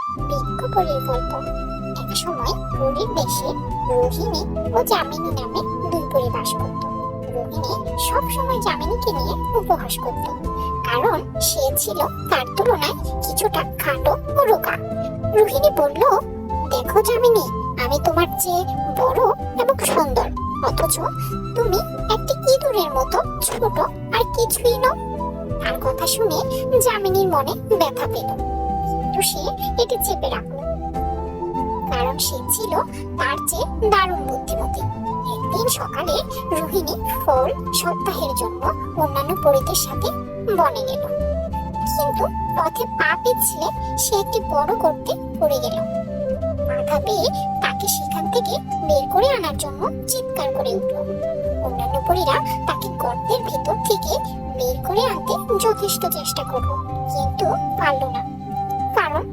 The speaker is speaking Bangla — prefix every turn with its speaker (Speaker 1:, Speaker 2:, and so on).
Speaker 1: বিজ্ঞপরীর গল্প। এক সময় পরীর দেশে রোহিণী ও যামিনী নামে দুই পরী বাস করত। রোহিণী সব সময় যামিনীকে নিয়ে উপহাস করত, কারণ সে ছিল তার তুলনায় কিছুটা খাটো ও রোগা। রোহিণী বলল, দেখো যামিনী, আমি তোমার চেয়ে বড় এবং সুন্দর, অথচ তুমি একটি ইঁদুরের মতো ছোট আর কিছুই নও। তার কথা শুনে যামিনীর মনে ব্যথা পেল, কিন্তু সে এটি চেপে রাখলো, কারণ সে ছিল তার চেয়ে দারুণ বুদ্ধিমতী। একদিন সকালে রোহিণী ফল সপ্তাহের জন্য অন্যান্য পরীদের সাথে বনে গেল, কিন্তু পথে পা পিছলে সে একটি বড় গর্তে পড়ে গেল। বাধা পেয়ে তাকে সেখান থেকে বের করে আনার জন্য চিৎকার করে উঠল। অন্যান্য পরীরা তাকে গর্তের ভিতর থেকে বের করে আনতে যথেষ্ট চেষ্টা করলো, কিন্তু পারল না, কারণ